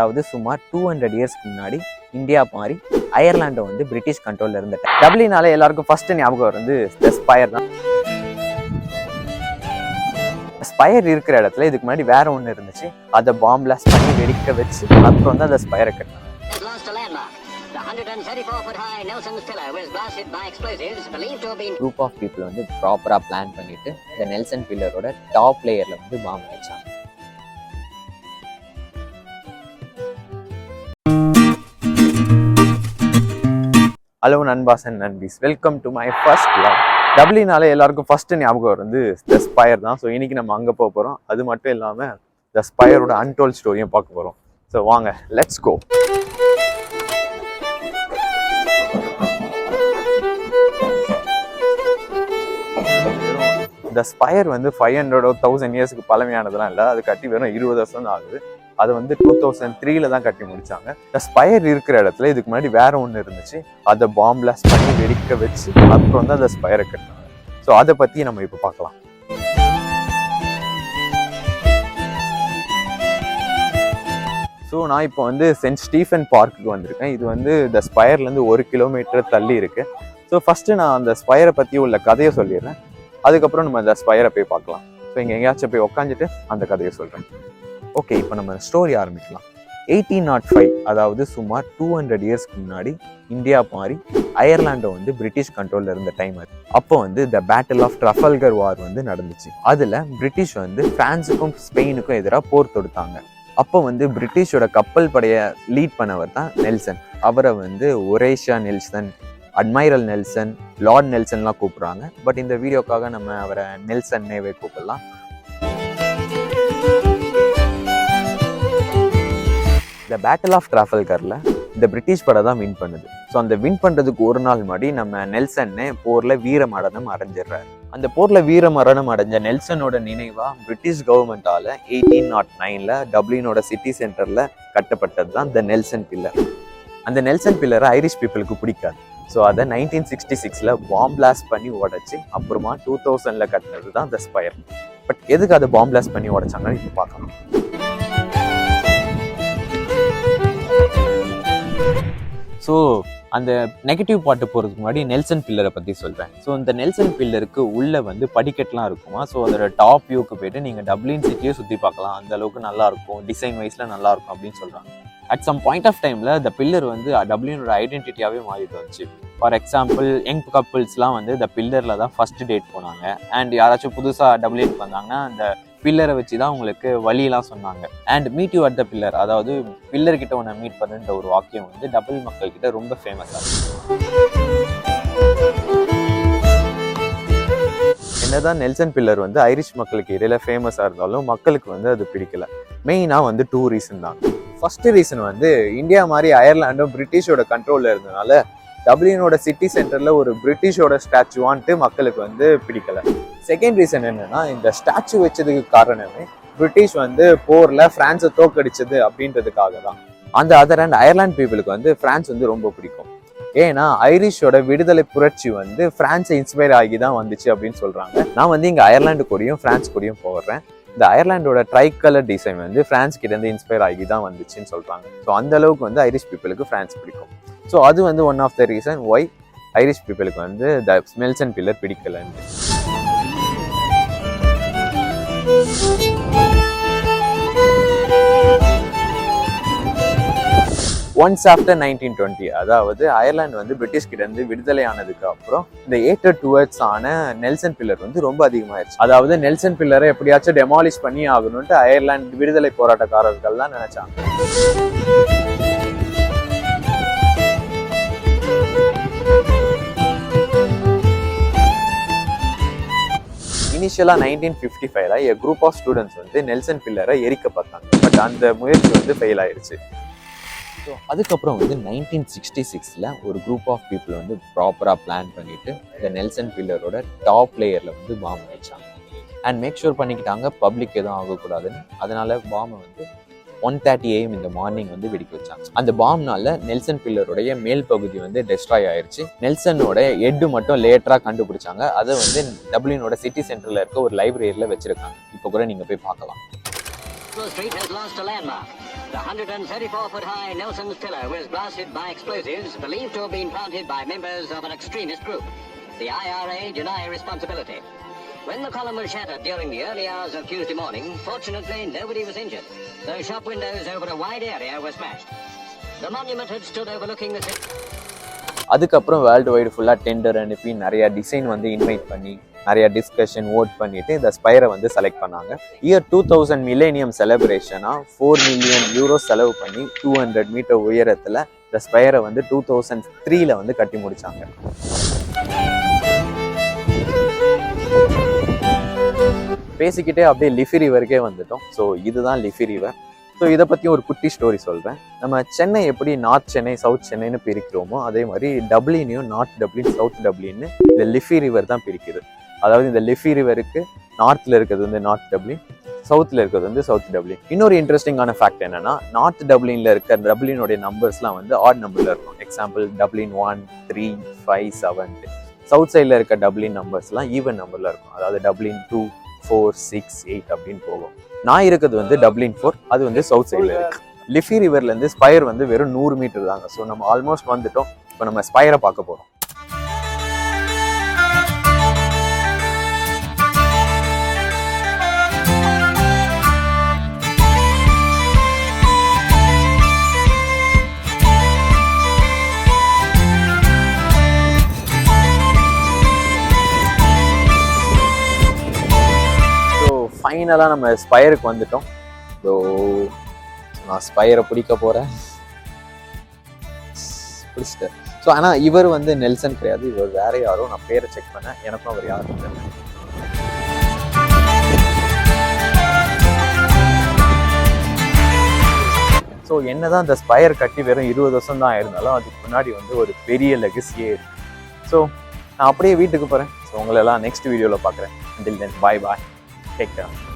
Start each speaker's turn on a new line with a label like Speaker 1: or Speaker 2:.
Speaker 1: அதாவது சுமார் 200 இயர்ஸ்க்கு முன்னாடி இந்தியா மாறி அயர்லாண்டை வந்து பிரிட்டிஷ் கண்ட்ரோல்ல இருந்த டப்ளினால எல்லாருக்கும் ஃபர்ஸ்ட் ஞாபகம் வந்து ஸ்பைர் தான். ஸ்பைர் இருக்கிற இடத்துல இதுக்கு முன்னாடி வேற ஒன்று இருந்துச்சு. அதை பாம் பிளாஸ்ட் பண்ணி வெடிக்க வச்சு அப்புறம் வந்து அந்த ஸ்பைரை கட்டினாங்க. குரூப் ஆஃப் பீப்புள் வந்து ப்ராப்பரா பிளான் பண்ணிட்டு இந்த நெல்சன் பில்லரோட டாப் லேயர்ல வந்து பாம் வச்சாங்க. ஹலோ நண்பாஸ் அண்ட் நண்பீஸ், welcome to my first vlog. டப்ளினால எல்லாருக்கும் ஃபர்ஸ்ட் ஞாபகம் வந்து ஸ்பைர் தான். ஸோ இன்னைக்கு நம்ம அங்கே போக போகிறோம். அது மட்டும் இல்லாமல் த ஸ்பைரோட அன்டோல்ட் ஸ்டோரியும் பார்க்க போகிறோம். ஸோ வாங்க, லெட்ஸ் கோ. இந்த ஸ்பைர் வந்து 500 or 1000 இயர்ஸ்க்கு பழமையானதுலாம் இல்லை. அது கட்டி வெறும் 20 வருஷம் தான் ஆகுது. அது வந்து 2003 தான் கட்டி முடிச்சாங்க. இந்த ஸ்பைர் இருக்கிற இடத்துல இதுக்கு முன்னாடி வேற ஒன்று இருந்துச்சு. அதை பாம் பிளாஸ்ட் பண்ணி வெடிக்க வச்சு அப்புறம் வந்து அந்த ஸ்பைரை கட்டினாங்க. ஸோ அதை பற்றி நம்ம இப்போ பார்க்கலாம். ஸோ நான் இப்போ வந்து சென்ட் ஸ்டீஃபன் பார்க்குக்கு வந்திருக்கேன். இது வந்து இந்த ஸ்பைர்லேருந்து 1 கிலோமீட்டர் தள்ளி இருக்கு. ஸோ ஃபர்ஸ்ட் நான் அந்த ஸ்பைரை பற்றி உள்ள கதையை சொல்லிடுறேன். அதுக்கப்புறம் நம்ம அந்த ஸ்பைரை போய் பார்க்கலாம். ஸோ இங்கே எங்கேயாச்சும் போய் உட்காந்துட்டு அந்த கதையை சொல்கிறேன். ஓகே, இப்போ நம்ம ஸ்டோரி ஆரம்பிக்கலாம். 1805, அதாவது சுமார் 200 இயர்ஸ்க்கு முன்னாடி இந்தியா மாறி அயர்லாண்டை வந்து பிரிட்டிஷ் கண்ட்ரோல்ல இருந்த டைம் அது. அப்போ வந்து த பேட்டில் ஆஃப் ட்ரஃபல்கர் வார் வந்து நடந்துச்சு. அதுல பிரிட்டிஷ் வந்து பிரான்ஸுக்கும் ஸ்பெயினுக்கும் எதிராக போர் தொடுத்தாங்க. அப்போ வந்து பிரிட்டிஷோட கப்பல் படையை லீட் பண்ணவர் தான் நெல்சன். அவரை வந்து ஒரேஷியா நெல்சன், அட்மைரல் நெல்சன், லார்ட் நெல்சன்லாம் கூப்பிடுறாங்க. பட் இந்த வீடியோக்காக நம்ம அவரை நெல்சன்னேவே கூப்பிடலாம். இந்த பேட்டில் ஆஃப் ட்ராஃபல்கரில் இந்த பிரிட்டிஷ் படை தான் வின் பண்ணுது. ஸோ அந்த வின் பண்ணுறதுக்கு ஒரு நாள் முன்னாடி நம்ம நெல்சன்னே போரில் வீரமரணம் அடைஞ்சிடுறாரு. அந்த போரில் வீரமரணம் அடைஞ்ச நெல்சனோட நினைவாக பிரிட்டிஷ் கவர்மெண்டால் 1809 டப்ளினோட சிட்டி சென்டரில் கட்டப்பட்டது தான் இந்த நெல்சன் பில்லர். அந்த நெல்சன் பில்லரை ஐரிஷ் பீப்புளுக்கு பிடிக்காது. ஸோ அதை 1966 பாம் பிளாஸ்ட் பண்ணி உடைச்சு அப்புறமா 2000 கட்டினது தான் இந்த ஸ்பைர். பட் எதுக்கு அதை பாம் பிளாஸ்ட் பண்ணி உடைச்சாங்கன்னு இப்போ பார்க்கலாம். ஸோ அந்த நெகட்டிவ் பாட்டு போகிறதுக்கு முன்னாடி நெல்சன் பில்லரை பற்றி சொல்கிறேன். ஸோ இந்த நெல்சன் பில்லருக்கு உள்ளே வந்து படிக்கட்டுலாம் இருக்குமா. ஸோ அதோட டாப் வியூக்கு போய்ட்டு நீங்கள் டப்ளின் சிட்டியை சுற்றி பார்க்கலாம். அந்த அளவுக்கு நல்லாயிருக்கும், டிசைன் வைஸில் நல்லாயிருக்கும் அப்படின்னு சொல்கிறாங்க. அட் சம் பாயிண்ட் ஆஃப் டைமில் இந்த பில்லர் வந்து டப்ளினோட ஐடென்டிட்டியாகவே மாறிட்டு வந்துச்சு. ஃபார் எக்ஸாம்பிள், யங் கப்புள்ஸ்லாம் வந்து இந்த பில்லரில் தான் ஃபர்ஸ்ட் டேட் போனாங்க. அண்ட் யாராச்சும் புதுசாக டப்ளினுக்கு வந்தாங்கன்னா அந்த பில்லரை வச்சு தான் உங்களுக்கு வழியெல்லாம் சொன்னாங்க. And meet you at the pillar, அதாவது பில்லர் கிட்ட ஒன்று மீட் பண்ணுன்ற ஒரு வாக்கியம் வந்து டபுள் மக்கள் கிட்ட ரொம்ப ஃபேமஸாக இருக்கு. என்னதான் நெல்சன் பில்லர் வந்து ஐரிஷ் மக்களுக்கு இடையில ஃபேமஸாக இருந்தாலும் மக்களுக்கு வந்து அது பிடிக்கல. மெயினாக வந்து 2 ரீசன் தான். ஃபர்ஸ்ட் ரீசன் வந்து இந்தியா மாதிரி அயர்லாண்டும் பிரிட்டிஷோட கண்ட்ரோலில் இருந்தனால டப்ளினோட சிட்டி சென்டரில் ஒரு பிரிட்டிஷோட ஸ்டாச்சுவான்ட்டு மக்களுக்கு வந்து பிடிக்கல. செகண்ட் ரீசன் என்னன்னா, இந்த ஸ்டாச்சு வச்சதுக்கு காரணமே பிரிட்டிஷ் வந்து போர்ல பிரான்ஸை தோக்கடிச்சது அப்படின்றதுக்காக தான். அந்த அதர் அண்ட் அயர்லாந்து பீப்புளுக்கு வந்து பிரான்ஸ் வந்து ரொம்ப பிடிக்கும். ஏன்னா ஐரிஷோட விடுதலை புரட்சி வந்து பிரான்ஸை இன்ஸ்பயர் ஆகி தான் வந்துச்சு அப்படின்னு சொல்றாங்க. நான் வந்து இங்க அயர்லாந்து கூடயும் பிரான்ஸ் கூடயும் போடுறேன். இந்த அயர்லாண்டோட ட்ரை கலர் டிசைன் வந்து பிரான்ஸ் கிட்ட இருந்து இன்ஸ்பயர் ஆகி தான் வந்துச்சுன்னு சொல்றாங்க. ஸோ அந்த அளவுக்கு வந்து ஐரிஷ் பீப்புளுக்கு பிரான்ஸ் பிடிக்கும். ஸோ அது வந்து one of the reason why Irish பீப்புளுக்கு வந்து த நெல்சன் பில்லர் பிடிக்கலன்னு. ஒன்ஸ் ஆஃப்டர் 1920, அதாவது அயர்லாந்து வந்து பிரிட்டிஷ் கிட்ட இருந்து விடுதலை ஆனதுக்கு அப்புறம் இந்த ஏட்டர் டுவர்ட்ஸ் ஆன நெல்சன் பில்லர் வந்து ரொம்ப அதிகமாயிருச்சு. அதாவது நெல்சன் பில்லரை எப்படியாச்சும் டெமாலிஷ் பண்ணி ஆகணும்ட்டு அயர்லாந்து விடுதலை போராட்டக்காரர்கள் தான் நினைச்சாங்க. இனிஷியலா 1955 a group of students வந்து நெல்சன் பில்லரை எரிக்க பார்த்தாங்க. பட் அந்த முயற்சி வந்து ஃபெயில் ஆயிடுச்சு. ஸோ அதுக்கப்புறம் வந்து 1966 ஒரு குரூப் ஆஃப் பீப்புள் வந்து ப்ராப்பராக பிளான் பண்ணிட்டு இந்த நெல்சன் பில்லரோட டாப் லேயரில் வந்து பாம் வச்சாங்க. அண்ட் மேக் ஷூர் பண்ணிக்கிட்டாங்க பப்ளிக் எதுவும் ஆகக்கூடாதுன்னு. அதனால பாமை வந்து 1:30 AM இந்த மார்னிங் வந்து வெடிக்க வச்சாங்க. அந்த பாம்னால நெல்சன் பில்லருடைய மேல் பகுதி வந்து டெஸ்ட்ராய் ஆயிடுச்சு. நெல்சனோட ஹெட் மட்டும் லேட்டரா கண்டுபிடிச்சாங்க. அதை வந்து டப்ளினோட சிட்டி சென்டர்ல இருக்க ஒரு லைப்ரரியில வச்சிருக்காங்க. இப்போ கூட நீங்க போய் பார்க்கலாம்.
Speaker 2: Street has lost a landmark. The 134-foot-high Nelson's pillar was blasted by explosives believed to have been planted by members of an extremist group. The IRA deny responsibility. When the column was shattered during the early hours of Tuesday morning, fortunately nobody was injured. The shop windows over a wide area were smashed. The monument had stood overlooking the city.
Speaker 1: அதுக்கப்புறம் world wide ஃபுல்லாக tender அனுப்பி நிறையா design வந்து invite பண்ணி நிறையா discussion vote பண்ணிட்டு இந்த ஸ்பைரை வந்து செலக்ட் பண்ணாங்க. இயர் 2000 மில்லேனியம் செலிப்ரேஷனாக 4 மில்லியன் யூரோ செலவு பண்ணி 200 மீட்டர் உயரத்தில் இந்த ஸ்பைரை வந்து 2003 வந்து கட்டி முடிச்சாங்க. பேசிக்கிட்டே அப்படியே லிஃபி ரிவருக்கே வந்துட்டோம். ஸோ இதுதான் லிஃபி ரிவர். ஸோ இதை பற்றி ஒரு குட்டி ஸ்டோரி சொல்கிறேன். நம்ம சென்னை எப்படி நார்த் சென்னை சவுத் சென்னைன்னு பிரிக்கிறோமோ அதே மாதிரி டப்ளினையும் நார்த் டப்ளின் சவுத் டப்ளின்னு இந்த லிஃபி ரிவர் தான் பிரிக்குது. அதாவது இந்த லிஃபி ரிவருக்கு நார்த்தில் இருக்கிறது வந்து நார்த் டப்ளின், சவுத்தில் இருக்கிறது வந்து சவுத் டப்ளின். இன்னொரு இன்ட்ரெஸ்டிங்கான ஃபேக்ட் என்னன்னா, நார்த் டப்ளினில் இருக்க டப்ளினோடைய நம்பர்ஸ்லாம் வந்து ஆட் நம்பரில் இருக்கும். Example Dublin 1, 3, 5, 7. சவுத் சைடில் இருக்க டப்ளின் நம்பர்ஸ்லாம் ஈவன் நம்பரில் இருக்கும். அதாவது டப்ளின் 2, 4, 6, 8 அப்படின்னு போகும். நான் இருக்கிறது வந்து டப்ளின் 4, அது வந்து சவுத் சைடில் இருக்கு. லிஃபி ரிவர்லேருந்து ஸ்பைர் வந்து வெறும் 100 மீட்டர் தாங்க. ஸோ நம்ம ஆல்மோஸ்ட் வந்துட்டோம். இப்போ நம்ம ஸ்பைரை பார்க்க போகிறோம். ஃபைனலாக நம்ம ஸ்பைருக்கு வந்துட்டோம். ஸோ நான் ஸ்பைரை பிடிக்க போகிறேன். பிடிச்சிட்டேன். ஸோ ஆனால் இவர் வந்து நெல்சன் கிடையாது, இவர் வேற யாரோ. நான் பேரை செக் பண்ணேன், எனக்கும் அவர் யாரும் தெரியல. ஸோ என்னதான் இந்த ஸ்பைர் கட்டி வெறும் 20 வருஷம் தான் ஆயிருந்தாலும் அதுக்கு முன்னாடி வந்து ஒரு பெரிய லெகசியே இருக்கு. ஸோ நான் அப்படியே வீட்டுக்கு போகிறேன். ஸோ உங்களெல்லாம் நெக்ஸ்ட் வீடியோவில் பார்க்குறேன். Until then, bye bye. Take care.